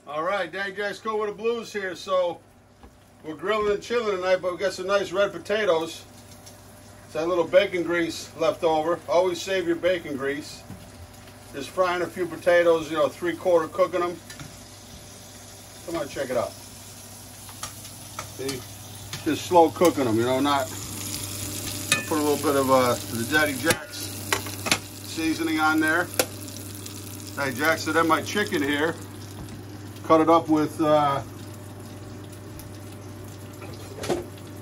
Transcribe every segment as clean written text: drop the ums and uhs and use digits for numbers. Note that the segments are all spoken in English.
All right, Daddy Jack's Cool with the Blues here. So we're grilling and chilling tonight, but we got some nice red potatoes. It's that little bacon grease left over. Always save your bacon grease. Just frying a few potatoes, you know, 3/4 cooking them. Come on, check it out. See? Just slow cooking them, you know, not. I put a little bit of the Daddy Jack's seasoning on there. Daddy Jack said, "Then my chicken here. Cut it up with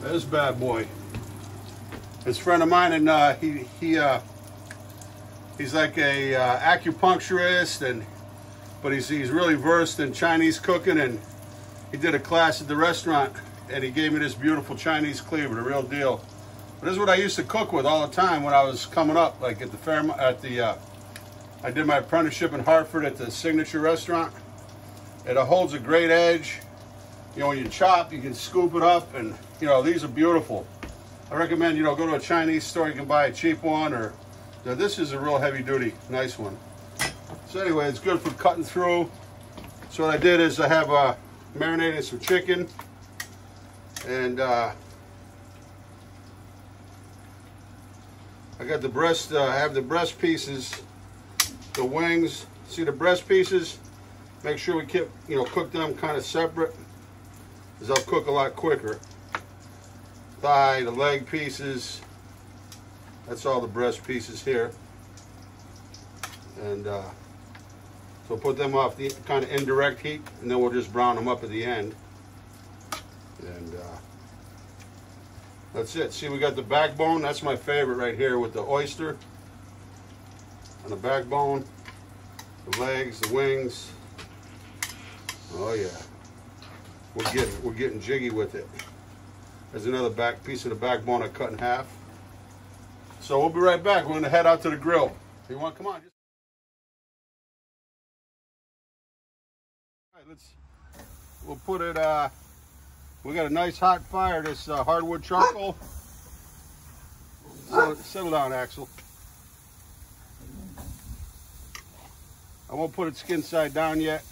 this bad boy." This friend of mine, and he's like a acupuncturist, but he's really versed in Chinese cooking, and he did a class at the restaurant, and he gave me this beautiful Chinese cleaver, the real deal. But this is what I used to cook with all the time when I was coming up, like at the fair. I did my apprenticeship in Hartford at the Signature restaurant. It holds a great edge. You know, when you chop, you can scoop it up, and you know, these are beautiful. I recommend, you know, go to a Chinese store, you can buy a cheap one, or you know, this is a real heavy duty, nice one. So anyway, it's good for cutting through. So what I did is I have marinated some chicken, and I got the breast, I have the breast pieces, the wings. See the breast pieces? Make sure we keep, you know, cook them kind of separate, because they'll cook a lot quicker. Thigh, the leg pieces, that's all the breast pieces here. And so put them off the kind of indirect heat, and then we'll just brown them up at the end. And that's it. See, we got the backbone. That's my favorite right here with the oyster. And the backbone, the legs, the wings. Oh yeah, we're getting jiggy with it. There's another back piece of the backbone I cut in half. So we'll be right back. We're gonna head out to the grill. You want? Come on. All right, we'll put it. We got a nice hot fire. This hardwood charcoal. Settle down, Axel. I won't put it skin side down yet.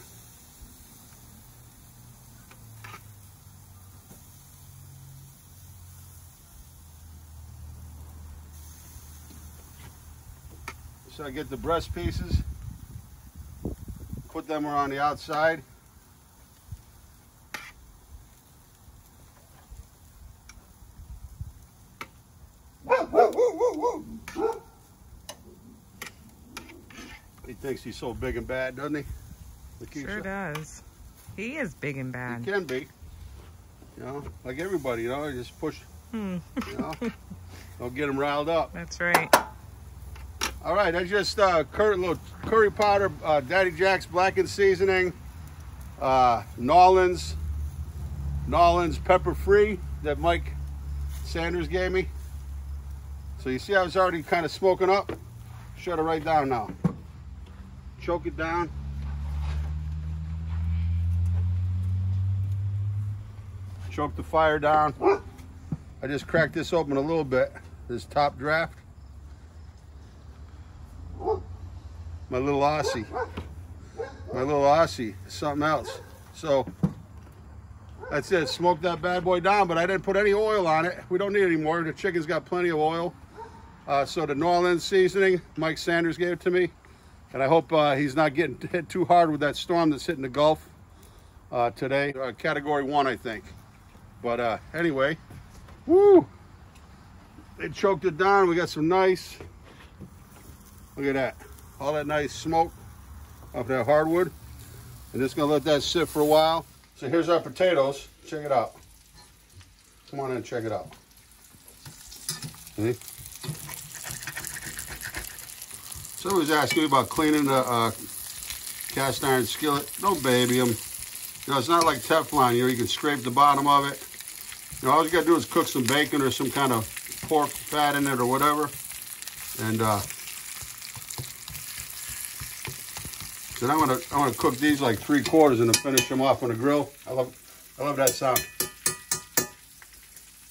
So I get the breast pieces, put them around the outside. He thinks he's so big and bad, doesn't he? Lakeisha? Sure does. He is big and bad. He can be. You know, like everybody, you know, just push, you know, don't get him riled up. That's right. All right, I just little curry powder, Daddy Jack's blackened seasoning, Nolan's pepper free that Mike Sanders gave me. So you see I was already kind of smoking up. Shut it right down now. Choke it down. Choke the fire down. I just cracked this open a little bit, this top draft. My little Aussie. My little Aussie. Something else. So that's it. Smoke that bad boy down, but I didn't put any oil on it. We don't need any more. The chicken's got plenty of oil. So the New Orleans seasoning, Mike Sanders gave it to me. And I hope he's not getting hit too hard with that storm that's hitting the Gulf today. Category 1, I think. But anyway, woo! They choked it down. We got some nice, look at that. All that nice smoke off that hardwood. And just gonna let that sit for a while. So here's our potatoes. Check it out. Come on in, check it out. See? Somebody's asking me about cleaning the cast iron skillet. Don't baby them. You know, it's not like Teflon. You know, you can scrape the bottom of it. You know, all you gotta do is cook some bacon or some kind of pork fat in it or whatever. And so I'm gonna cook these like 3/4 and then finish them off on the grill. I love that sound.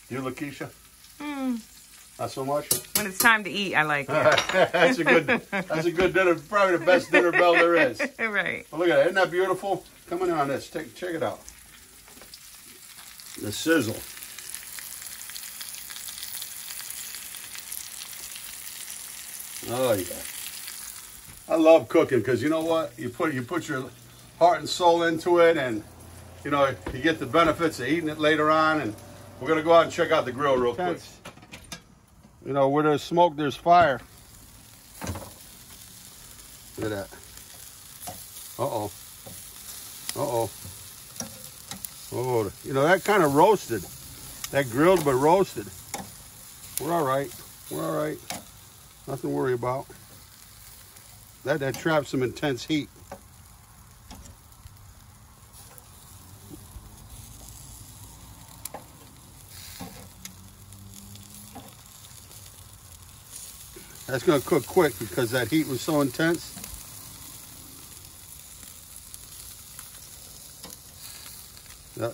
You, Lakeisha? Not so much. When it's time to eat, I like it. That's a good dinner. Probably the best dinner bell there is. Right. Well, look at that. Isn't that beautiful? Come in on this. Check it out. The sizzle. Oh yeah. I love cooking because you know what? You put your heart and soul into it, and you know you get the benefits of eating it later on. And we're gonna go out and check out the grill real quick. You know, where there's smoke, there's fire. Look at that. Uh-oh. Uh-oh. Oh, you know, that kind of roasted. That grilled but roasted. We're all right. We're all right. Nothing to worry about. That traps some intense heat. That's going to cook quick because that heat was so intense.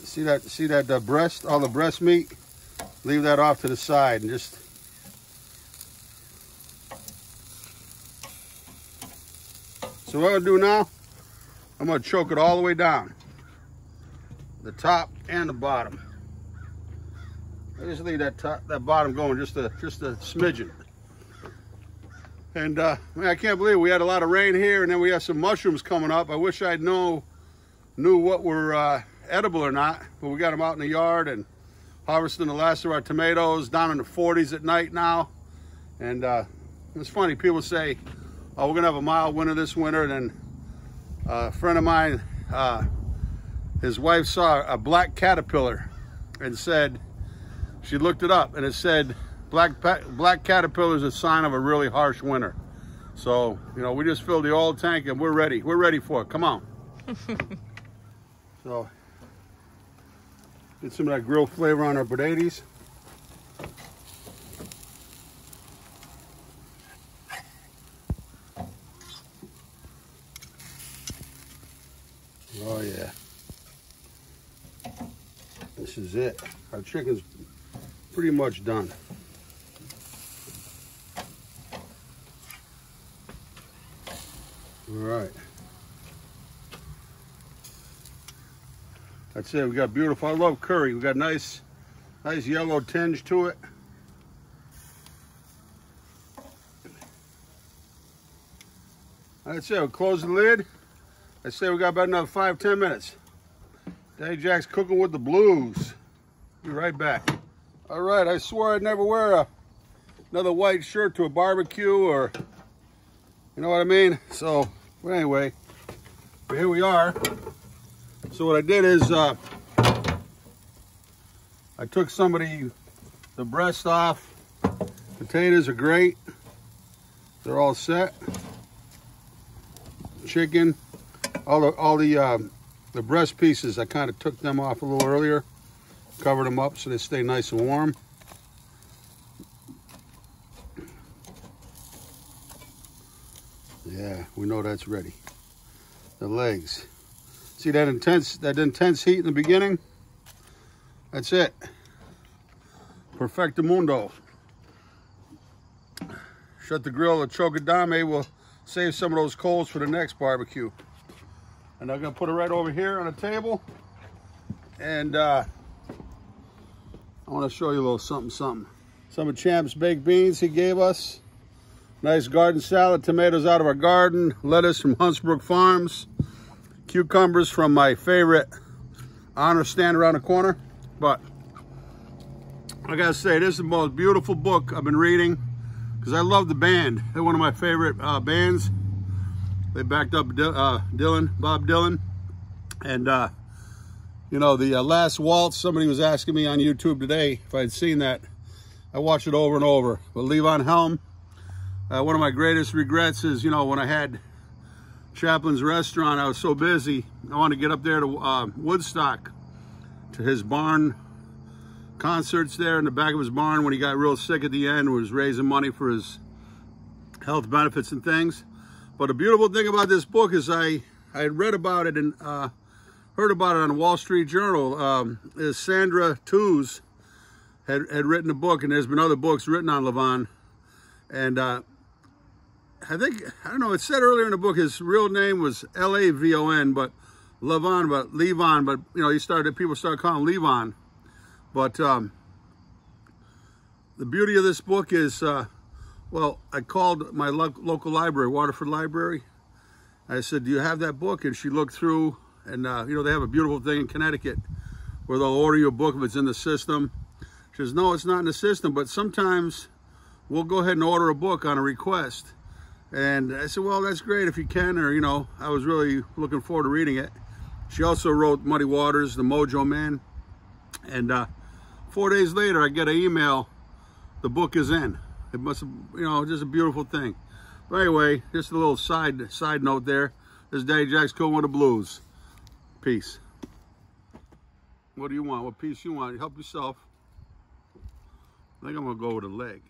See that breast, all the breast meat? Leave that off to the side and just... So what I'm going to do now, I'm going to choke it all the way down. The top and the bottom. I just leave that bottom going just a smidgen. And man, I can't believe we had a lot of rain here, and then we have some mushrooms coming up. I wish I'd knew what were edible or not, but we got them out in the yard and harvesting the last of our tomatoes, down in the 40s at night now. And it's funny, people say, oh, we're gonna have a mild winter this winter. And then a friend of mine, his wife saw a black caterpillar and said, she looked it up and it said, black caterpillar is a sign of a really harsh winter. So, you know, we just filled the oil tank and we're ready. We're ready for it. Come on. So, get some of that grill flavor on our potatoes. Oh yeah. This is it. Our chicken's pretty much done. All right. That's it. We got beautiful. I love curry. We got nice yellow tinge to it. That's it. We'll close the lid. I say we got about another 5-10 minutes. Daddy Jack's cooking with the blues. Be right back. All right. I swore I'd never wear another white shirt to a barbecue, or you know what I mean. So, but anyway, here we are. So what I did is I took the breast off. Potatoes are great. They're all set. Chicken, all the breast pieces, I kind of took them off a little earlier, covered them up so they stay nice and warm. Yeah, we know that's ready. The legs. See that intense heat in the beginning? That's it. Perfectamundo. Shut the grill and choke it down. Maybe we'll save some of those coals for the next barbecue. And I'm gonna put it right over here on the table. And I wanna show you a little something. Some of Champ's baked beans he gave us. Nice garden salad, tomatoes out of our garden, lettuce from Huntsbrook Farms, cucumbers from my favorite honor stand around the corner. But I gotta say, this is the most beautiful book I've been reading because I love the band. They're one of my favorite bands. They backed up Bob Dylan. And you know, the last waltz, somebody was asking me on YouTube today if I'd seen that. I watched it over and over. But Levon Helm, one of my greatest regrets is, you know, when I had Chaplin's restaurant, I was so busy. I wanted to get up there to Woodstock, to his barn concerts there in the back of his barn when he got real sick at the end, was raising money for his health benefits and things. But the beautiful thing about this book is I had read about it and heard about it on the Wall Street Journal. Is Sandra Tews had written a book, and there's been other books written on Levon. And I don't know, it said earlier in the book his real name was L-A-V-O-N, but Levon, but Levon, but you know, people started calling him Levon. But the beauty of this book is, well, I called my local library, Waterford Library. I said, do you have that book? And she looked through, and you know, they have a beautiful thing in Connecticut where they'll order you a book if it's in the system. She says, no, it's not in the system, but sometimes we'll go ahead and order a book on a request. And I said, well, that's great if you can, or, you know, I was really looking forward to reading it. She also wrote Muddy Waters, The Mojo Man. And 4 days later, I get an email, the book is in. It must have, you know, just a beautiful thing. But anyway, just a little side note there. This is Daddy Jack's Cool with the Blues. Peace. What do you want? What piece you want? Help yourself. I think I'm going to go with a leg.